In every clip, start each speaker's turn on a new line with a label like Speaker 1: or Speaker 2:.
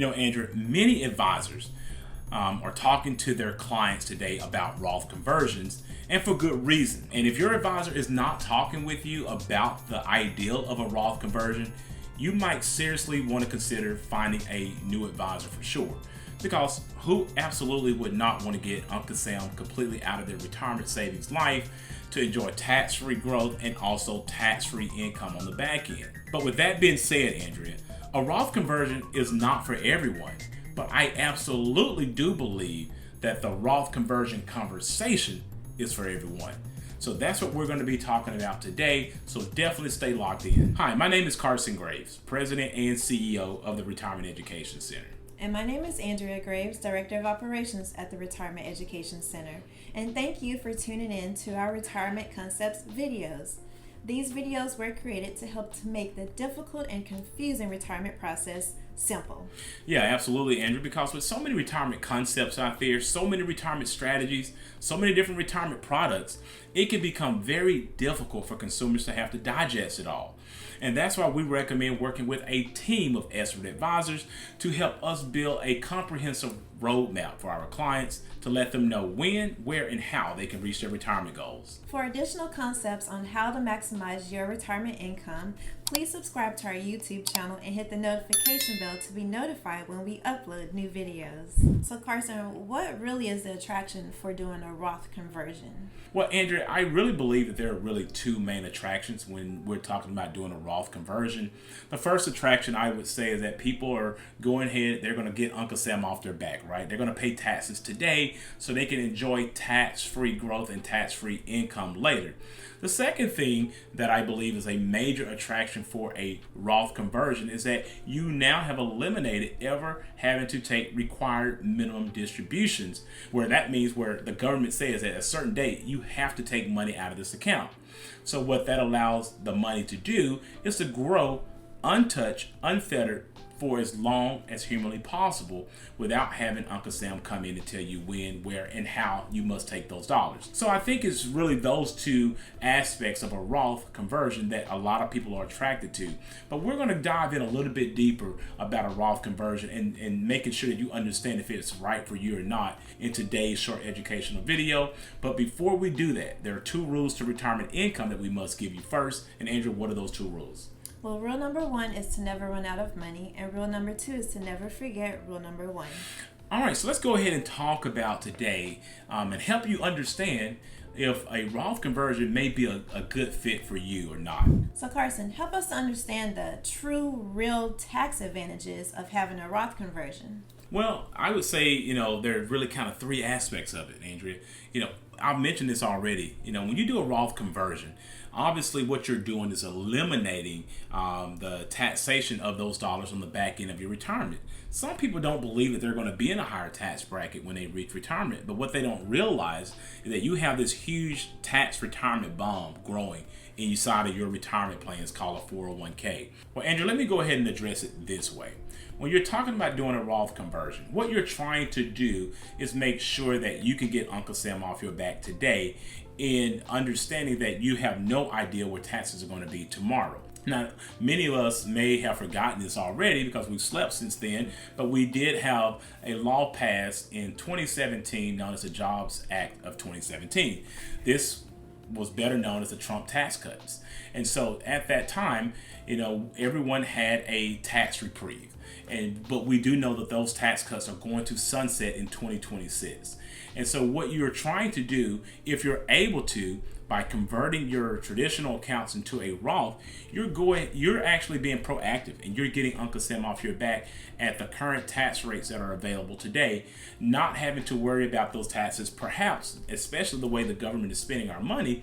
Speaker 1: Andrew, many advisors are talking to their clients today about Roth conversions, and for good reason. And if your advisor is not talking with you about the ideal of a Roth conversion, you might seriously want to consider finding a new advisor for sure. Because who absolutely would not want to get Uncle Sam completely out of their retirement savings life to enjoy tax-free growth and also tax-free income on the back end? But with that being said, Andrea, a Roth conversion is not for everyone, but I absolutely do believe that the Roth conversion conversation is for everyone. So that's what we're going to be talking about today, so definitely stay locked in. Hi, my name is Carson Graves, President and CEO of the Retirement Education Center.
Speaker 2: And my name is Andrea Graves, Director of Operations at the Retirement Education Center. And thank you for tuning in to our Retirement Concepts videos. These videos were created to help to make the difficult and confusing retirement process simple.
Speaker 1: Yeah, absolutely, Andrew, because with so many retirement concepts out there, so many retirement strategies, so many different retirement products, it can become very difficult for consumers to have to digest it all. And that's why we recommend working with a team of expert advisors to help us build a comprehensive roadmap for our clients to let them know when, where, and how they can reach their retirement goals.
Speaker 2: For additional concepts on how to maximize your retirement income, please subscribe to our YouTube channel and hit the notification bell to be notified when we upload new videos. So Carson, what really is the attraction for doing a Roth conversion?
Speaker 1: Well, Andrea, I really believe that there are really two main attractions when we're talking about doing a Roth conversion. The first attraction I would say is that people are going ahead, they're going to get Uncle Sam off their back, right? They're going to pay taxes today so they can enjoy tax-free growth and tax-free income later. The second thing that I believe is a major attraction for a Roth conversion is that you now have eliminated ever having to take required minimum distributions, where that means where the government says at a certain date you have to take money out of this account. So what that allows the money to do is to grow untouched, unfettered, for as long as humanly possible without having Uncle Sam come in and tell you when, where, and how you must take those dollars. So I think it's really those two aspects of a Roth conversion that a lot of people are attracted to. But we're going to dive in a little bit deeper about a Roth conversion and making sure that you understand if it's right for you or not in today's short educational video. But before we do that, there are two rules to retirement income that we must give you first. And Andrew, what are those two rules?
Speaker 2: Well, rule number 1 is to never run out of money, and rule number 2 is to never forget rule number 1.
Speaker 1: All right, so let's go ahead and talk about today and help you understand if a Roth conversion may be a good fit for you or not.
Speaker 2: So Carson, help us to understand the true, real tax advantages of having a Roth conversion.
Speaker 1: Well, I would say, there are really kind of three aspects of it, Andrea. I've mentioned this already. When you do a Roth conversion, obviously what you're doing is eliminating the taxation of those dollars on the back end of your retirement. Some people don't believe that they're going to be in a higher tax bracket when they reach retirement, but what they don't realize is that you have this huge tax retirement bomb growing inside of your retirement plans called a 401k. Well, Andrew, let me go ahead and address it this way. When you're talking about doing a Roth conversion, what you're trying to do is make sure that you can get Uncle Sam off your back today in understanding that you have no idea where taxes are going to be tomorrow. Now, many of us may have forgotten this already because we've slept since then, but we did have a law passed in 2017 known as the Jobs Act of 2017. This was better known as the Trump tax cuts. And so at that time, everyone had a tax reprieve. But we do know that those tax cuts are going to sunset in 2026. And so what you're trying to do, if you're able to, by converting your traditional accounts into a Roth, you're actually being proactive and you're getting Uncle Sam off your back at the current tax rates that are available today, not having to worry about those taxes, perhaps, especially the way the government is spending our money,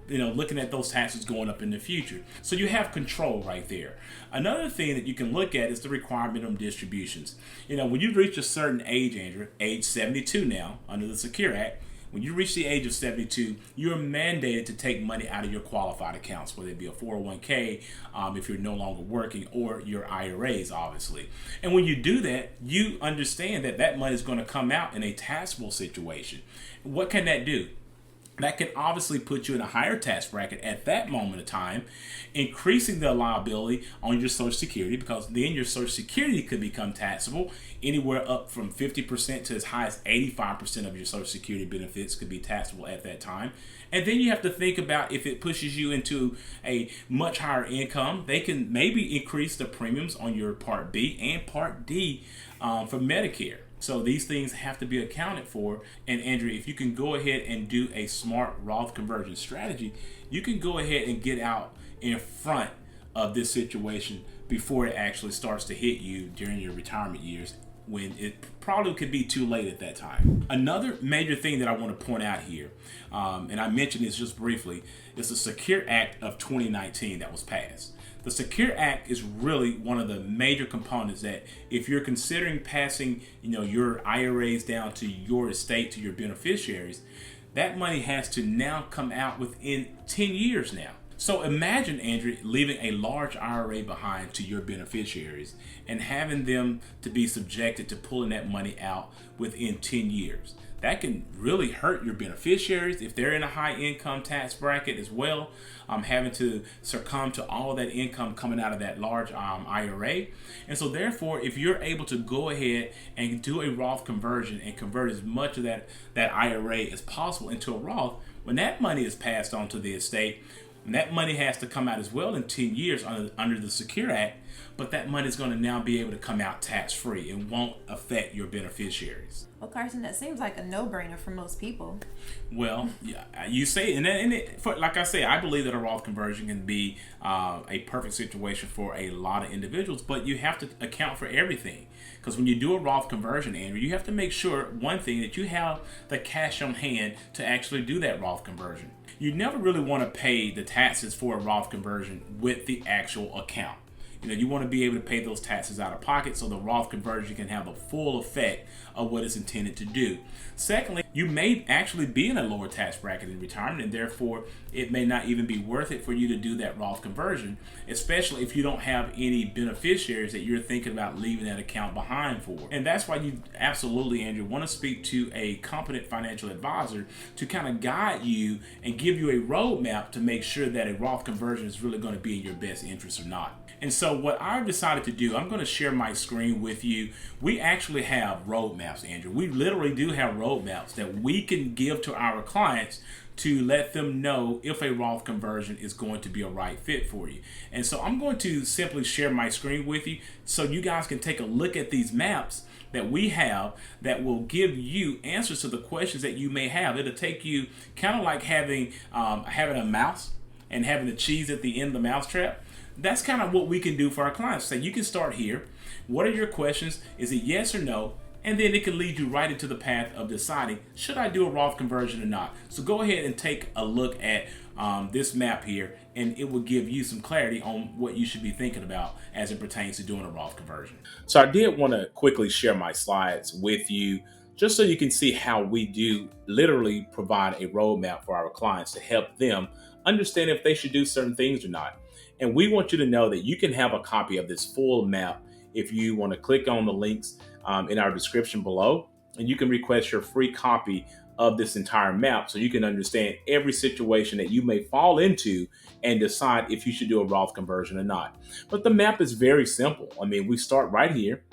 Speaker 1: looking at those taxes going up in the future. So you have control right there. Another thing that you can look at is the required minimum distributions. When you reach a certain age, Andrew, age 72 now, under the Secure Act, when you reach the age of 72, you're mandated to take money out of your qualified accounts, whether it be a 401k, if you're no longer working, or your IRAs, obviously. And when you do that, you understand that that money is going to come out in a taxable situation. What can that do? that can obviously put you in a higher tax bracket at that moment of time, increasing the liability on your Social Security, because then your Social Security could become taxable anywhere up from 50% to as high as 85% of your Social Security benefits could be taxable at that time. And then you have to think about if it pushes you into a much higher income, they can maybe increase the premiums on your Part B and Part D for Medicare. So these things have to be accounted for. And Andrea, if you can go ahead and do a smart Roth conversion strategy, you can go ahead and get out in front of this situation before it actually starts to hit you during your retirement years, when it probably could be too late at that time. Another major thing that I want to point out here, and I mentioned this just briefly, is the Secure Act of 2019 that was passed. The Secure Act is really one of the major components that if you're considering passing, your IRAs down to your estate, to your beneficiaries, that money has to now come out within 10 years now. So imagine, Andrew, leaving a large IRA behind to your beneficiaries and having them to be subjected to pulling that money out within 10 years. That can really hurt your beneficiaries if they're in a high income tax bracket as well, having to succumb to all of that income coming out of that large IRA. And so therefore, if you're able to go ahead and do a Roth conversion and convert as much of that IRA as possible into a Roth, when that money is passed on to the estate, and that money has to come out as well in 10 years under the Secure Act, but that money is going to now be able to come out tax-free and won't affect your beneficiaries.
Speaker 2: Well, Carson, that seems like a no-brainer for most people.
Speaker 1: Well, yeah, you say, like I say, I believe that a Roth conversion can be a perfect situation for a lot of individuals, but you have to account for everything. Because when you do a Roth conversion, Andrew, you have to make sure, one thing, that you have the cash on hand to actually do that Roth conversion. You never really want to pay the taxes for a Roth conversion with the actual account. You want to be able to pay those taxes out of pocket so the Roth conversion can have the full effect of what it's intended to do. Secondly, you may actually be in a lower tax bracket in retirement, and therefore it may not even be worth it for you to do that Roth conversion, especially if you don't have any beneficiaries that you're thinking about leaving that account behind for. And that's why you absolutely, Andrew, want to speak to a competent financial advisor to kind of guide you and give you a roadmap to make sure that a Roth conversion is really going to be in your best interest or not. And so what I've decided to do, I'm going to share my screen with you. We actually have roadmaps, Andrew. We literally do have roadmaps that we can give to our clients to let them know if a Roth conversion is going to be a right fit for you. And so I'm going to simply share my screen with you so you guys can take a look at these maps that we have that will give you answers to the questions that you may have. It'll take you kind of like having a mouse and having the cheese at the end of the mousetrap. That's kind of what we can do for our clients. So you can start here. What are your questions? Is it yes or no? And then it can lead you right into the path of deciding, should I do a Roth conversion or not? So go ahead and take a look at this map here, and it will give you some clarity on what you should be thinking about as it pertains to doing a Roth conversion. So I did want to quickly share my slides with you just so you can see how we do literally provide a roadmap for our clients to help them understand if they should do certain things or not. And we want you to know that you can have a copy of this full map if you want to click on the links in our description below, and you can request your free copy of this entire map so you can understand every situation that you may fall into and decide if you should do a Roth conversion or not. But the map is very simple. I mean, we start right here,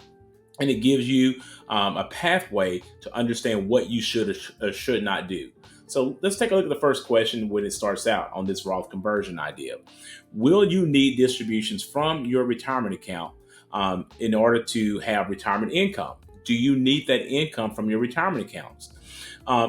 Speaker 1: and it gives you a pathway to understand what you should or should not do. So let's take a look at the first question when it starts out on this Roth conversion idea. Will you need distributions from your retirement account in order to have retirement income? Do you need that income from your retirement accounts?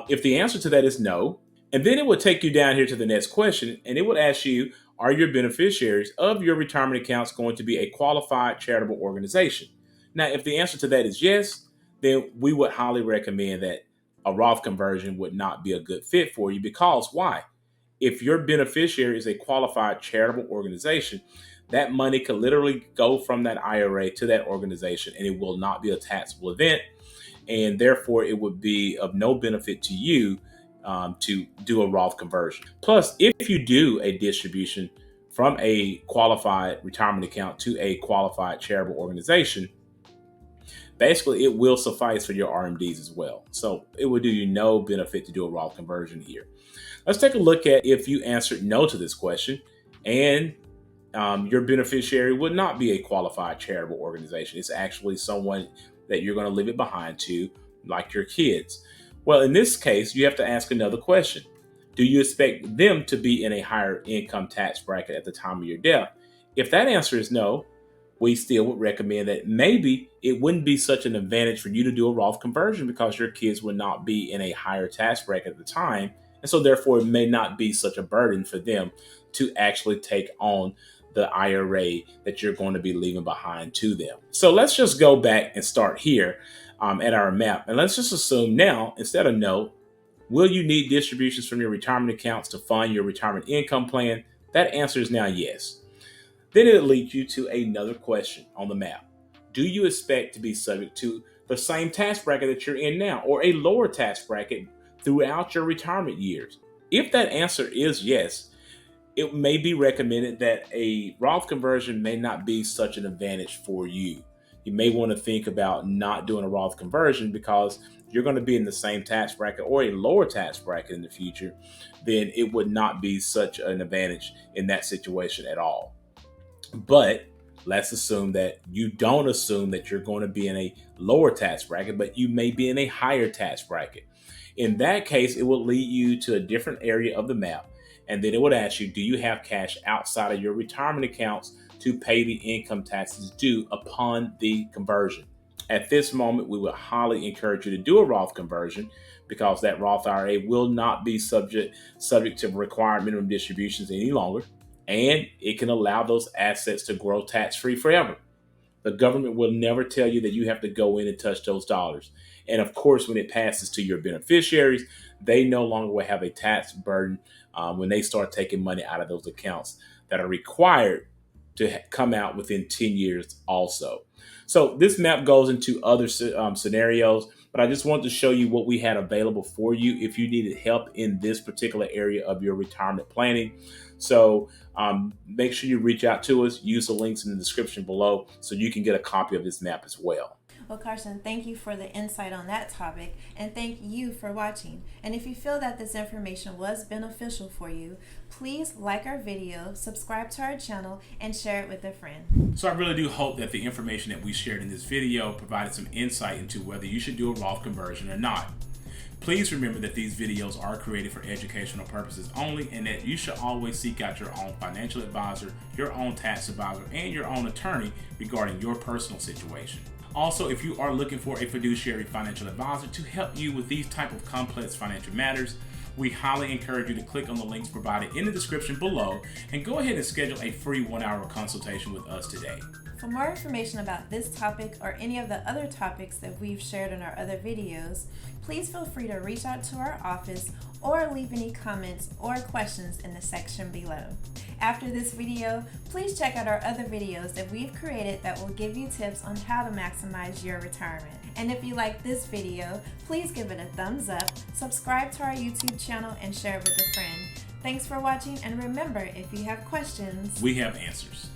Speaker 1: If the answer to that is no, and then it will take you down here to the next question, and it will ask you, are your beneficiaries of your retirement accounts going to be a qualified charitable organization? Now, if the answer to that is yes, then we would highly recommend that a Roth conversion would not be a good fit for you. Because why? If your beneficiary is a qualified charitable organization, that money could literally go from that IRA to that organization, and it will not be a taxable event. And therefore, it would be of no benefit to you to do a Roth conversion. Plus, if you do a distribution from a qualified retirement account to a qualified charitable organization, basically, it will suffice for your RMDs as well. So it would do you no benefit to do a Roth conversion here. Let's take a look at if you answered no to this question and your beneficiary would not be a qualified charitable organization. It's actually someone that you're going to leave it behind to, like your kids. Well, in this case, you have to ask another question. Do you expect them to be in a higher income tax bracket at the time of your death? If that answer is no, we still would recommend that maybe it wouldn't be such an advantage for you to do a Roth conversion because your kids would not be in a higher tax bracket at the time. And so therefore, it may not be such a burden for them to actually take on the IRA that you're going to be leaving behind to them. So let's just go back and start here at our map. And let's just assume now, instead of no, will you need distributions from your retirement accounts to fund your retirement income plan? That answer is now yes. Then it'll lead you to another question on the map. Do you expect to be subject to the same tax bracket that you're in now or a lower tax bracket throughout your retirement years? If that answer is yes, it may be recommended that a Roth conversion may not be such an advantage for you. You may want to think about not doing a Roth conversion because you're going to be in the same tax bracket or a lower tax bracket in the future. Then it would not be such an advantage in that situation at all. But let's assume that you don't assume that you're going to be in a lower tax bracket, but you may be in a higher tax bracket. In that case, it will lead you to a different area of the map. And then it would ask you, do you have cash outside of your retirement accounts to pay the income taxes due upon the conversion? At this moment, we would highly encourage you to do a Roth conversion because that Roth IRA will not be subject to required minimum distributions any longer. And it can allow those assets to grow tax-free forever. The government will never tell you that you have to go in and touch those dollars. And of course, when it passes to your beneficiaries, they no longer will have a tax burden when they start taking money out of those accounts that are required to come out within 10 years also. So this map goes into other scenarios, but I just wanted to show you what we had available for you if you needed help in this particular area of your retirement planning. So make sure you reach out to us. Use the links in the description below so you can get a copy of this map as well.
Speaker 2: Well, Carson, thank you for the insight on that topic, and thank you for watching. And if you feel that this information was beneficial for you, please like our video, subscribe to our channel, and share it with a friend.
Speaker 1: So I really do hope that the information that we shared in this video provided some insight into whether you should do a Roth conversion or not. Please remember that these videos are created for educational purposes only, and that you should always seek out your own financial advisor, your own tax advisor, and your own attorney regarding your personal situation. Also, if you are looking for a fiduciary financial advisor to help you with these type of complex financial matters, we highly encourage you to click on the links provided in the description below and go ahead and schedule a free 1-hour consultation with us today.
Speaker 2: For more information about this topic or any of the other topics that we've shared in our other videos, please feel free to reach out to our office or leave any comments or questions in the section below. After this video, please check out our other videos that we've created that will give you tips on how to maximize your retirement. And if you like this video, please give it a thumbs up, subscribe to our YouTube channel, and share it with a friend. Thanks for watching, and remember, if you have questions,
Speaker 1: we have answers.